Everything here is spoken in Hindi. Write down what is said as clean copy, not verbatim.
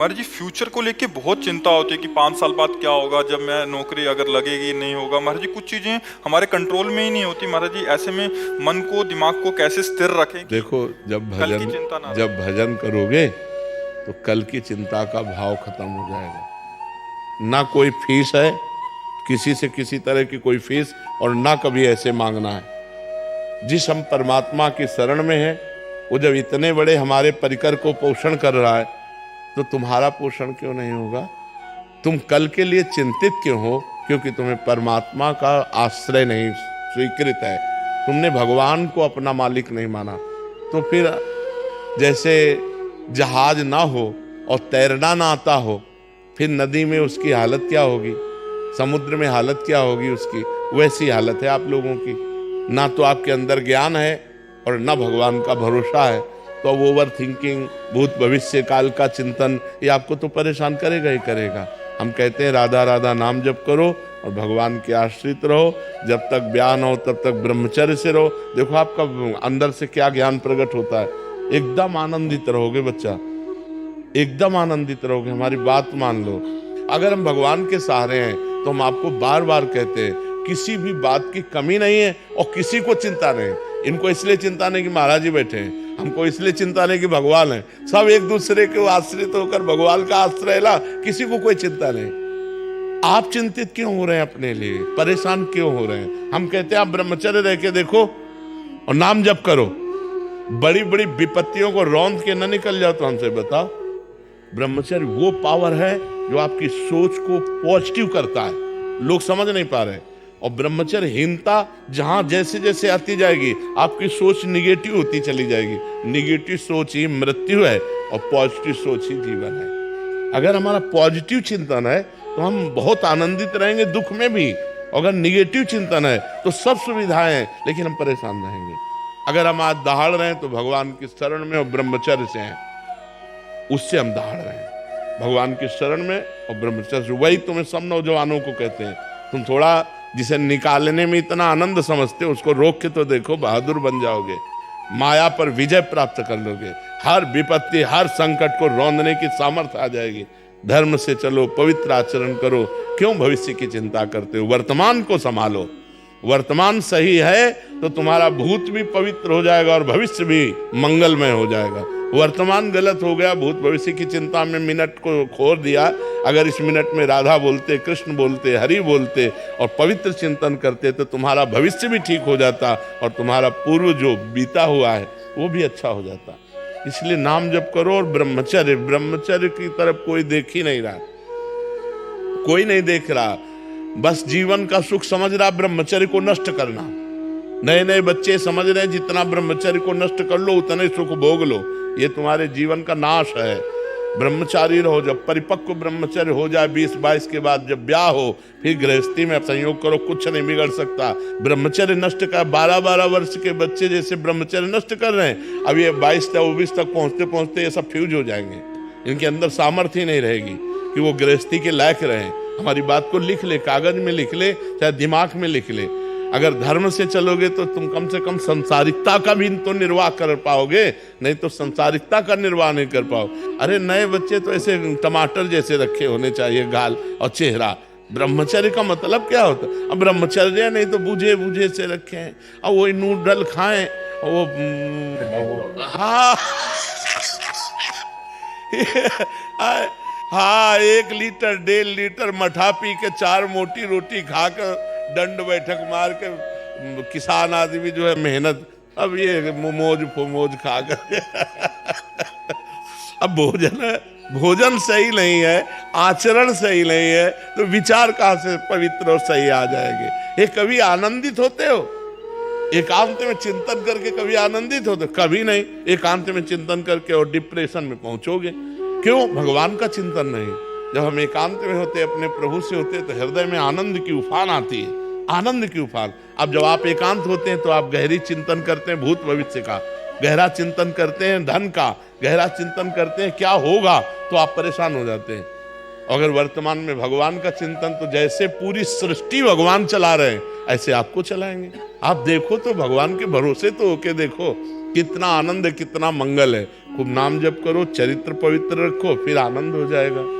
हमारे जी फ्यूचर को लेके बहुत चिंता होती है कि 5 साल बाद क्या होगा, जब मैं नौकरी अगर लगेगी नहीं होगा। महाराज जी कुछ चीजें हमारे कंट्रोल में ही नहीं होती। महाराज जी ऐसे में मन को दिमाग को कैसे स्थिर रखें कि देखो, जब कल की भजन चिंता ना रहे। जब भजन करोगे तो कल की चिंता का भाव खत्म हो जाएगा। ना कोई फीस है, किसी से किसी तरह की कोई फीस, और ना कभी ऐसे मांगना है। जिस हम परमात्मा की शरण में है, वो जब इतने बड़े हमारे परिकर को पोषण कर रहा है, तो तुम्हारा पोषण क्यों नहीं होगा? तुम कल के लिए चिंतित क्यों हो? क्योंकि तुम्हें परमात्मा का आश्रय नहीं स्वीकृत है। तुमने भगवान को अपना मालिक नहीं माना। तो फिर जैसे जहाज ना हो और तैरना ना आता हो, फिर नदी में उसकी हालत क्या होगी, समुद्र में हालत क्या होगी उसकी, वैसी हालत है आप लोगों की। ना तो आपके अंदर ज्ञान है और ना भगवान का भरोसा है। तो अब ओवर थिंकिंग, भूत भविष्य काल का चिंतन, ये आपको तो परेशान करेगा ही करेगा। हम कहते हैं राधा राधा नाम जप करो और भगवान के आश्रित रहो। जब तक ब्याह न हो तब तक ब्रह्मचर्य से रहो। देखो आपका अंदर से क्या ज्ञान प्रकट होता है। एकदम आनंदित रहोगे बच्चा, एकदम आनंदित रहोगे। हमारी बात मान लो। अगर हम भगवान के सहारे हैं तो हम आपको बार बार कहते हैं, किसी भी बात की कमी नहीं है और किसी को चिंता नहीं। इनको इसलिए चिंता नहीं कि महाराज जी बैठे हैं, हमको इसलिए चिंता नहीं कि भगवान है। सब एक दूसरे के आश्रित होकर भगवान का आश्रय ला, किसी को कोई चिंता नहीं। आप चिंतित क्यों हो रहे हैं? अपने लिए परेशान क्यों हो रहे हैं? हम कहते हैं आप ब्रह्मचर्य रह के देखो और नाम जप करो, बड़ी बड़ी विपत्तियों को रौंद के न निकल जाओ। तो हमसे बताओ, ब्रह्मचर्य वो पावर है जो आपकी सोच को पॉजिटिव करता है। लोग समझ नहीं पा रहे। और ब्रह्मचर्यहीनता जहां जैसे जैसे आती जाएगी, आपकी सोच निगेटिव होती चली जाएगी। निगेटिव सोच ही मृत्यु है और पॉजिटिव सोच ही जीवन है। अगर हमारा पॉजिटिव चिंतन है तो हम बहुत आनंदित रहेंगे, दुख में भी। अगर निगेटिव चिंतन है तो सब सुविधाएं हैं लेकिन हम परेशान रहेंगे। अगर हम आज दहाड़ रहे हैं तो भगवान की शरण में और ब्रह्मचर्य से हैं, उससे हम दहाड़ रहे हैं, भगवान की शरण में और ब्रह्मचर्य। वही तुम्हें सब नौजवानों को कहते हैं, तुम थोड़ा जिसे निकालने में इतना आनंद समझते हो, उसको रोक के तो देखो, बहादुर बन जाओगे। माया पर विजय प्राप्त कर लोगे। हर विपत्ति, हर संकट को रौंदने की सामर्थ्य आ जाएगी। धर्म से चलो, पवित्र आचरण करो। क्यों भविष्य की चिंता करते हो? वर्तमान को संभालो। वर्तमान सही है तो तुम्हारा भूत भी पवित्र हो जाएगा और भविष्य भी मंगलमय हो जाएगा। वर्तमान गलत हो गया, भूत भविष्य की चिंता में मिनट को खो दिया। अगर इस मिनट में राधा बोलते, कृष्ण बोलते, हरि बोलते और पवित्र चिंतन करते तो तुम्हारा भविष्य भी ठीक हो जाता और तुम्हारा पूर्व जो बीता हुआ है वो भी अच्छा हो जाता। इसलिए नाम जप करो और ब्रह्मचर्य, ब्रह्मचर्य की तरफ कोई देख ही नहीं रहा, कोई नहीं देख रहा। बस जीवन का सुख समझ रहा ब्रह्मचर्य को नष्ट करना। नए नए बच्चे समझ रहे हैं जितना ब्रह्मचर्य को नष्ट कर लो उतना ही सुख भोग लो। ये तुम्हारे जीवन का नाश है। ब्रह्मचारी रहो। जब परिपक्व ब्रह्मचर्य हो जाए 20-22 के बाद, जब ब्याह हो, फिर गृहस्थी में संयोग करो, कुछ नहीं बिगड़ सकता। ब्रह्मचर्य नष्ट कर 12-12 वर्ष के बच्चे जैसे ब्रह्मचर्य नष्ट कर रहे हैं, अब ये 22-24 तक पहुंचते पहुंचते ये सब फ्यूज हो जाएंगे। इनके अंदर सामर्थ्य ही नहीं रहेगी कि वो गृहस्थी के लायक रहें। हमारी बात को लिख ले, कागज में लिख ले, चाहे दिमाग में लिख ले। अगर धर्म से चलोगे तो तुम कम से कम संसारिकता का भी तो निर्वाह कर पाओगे, नहीं तो संसारिकता का निर्वाह नहीं कर पाओ। अरे नए बच्चे तो ऐसे टमाटर जैसे रखे होने चाहिए गाल और चेहरा। ब्रह्मचर्य का मतलब क्या होता? अब ब्रह्मचर्य नहीं तो बूझे बूझे से रखे हैं। अब वही नूडल खाएं, वो हाँ हाँ 1 लीटर 1.5 लीटर मठा पी के 4 मोटी रोटी खाकर दंड बैठक मार के किसान आदमी जो है मेहनत, अब ये मोमोज खाकर अब भोजन सही नहीं है, आचरण सही नहीं है, तो विचार कहां से पवित्र और सही आ जाएंगे? ये कभी आनंदित होते हो? एकांत में चिंतन करके कभी आनंदित होते? कभी नहीं। एकांत में चिंतन करके और डिप्रेशन में पहुंचोगे। क्यों? भगवान का चिंतन नहीं। जब हम एकांत में होते, अपने प्रभु से होते, तो हृदय में आनंद की उफान आती है, आनंद की उफान। अब जब आप एकांत होते हैं तो आप गहरी चिंतन करते हैं भूत भविष्य का, गहरा चिंतन करते हैं धन का, गहरा चिंतन करते हैं क्या होगा, तो आप परेशान हो जाते हैं। अगर वर्तमान में भगवान का चिंतन, तो जैसे पूरी सृष्टि भगवान चला रहे हैं ऐसे आपको चलाएंगे। आप देखो तो भगवान के भरोसे तो होके देखो, कितना आनंद है, कितना मंगल है। खूब नाम जप करो, चरित्र पवित्र रखो, फिर आनंद हो जाएगा।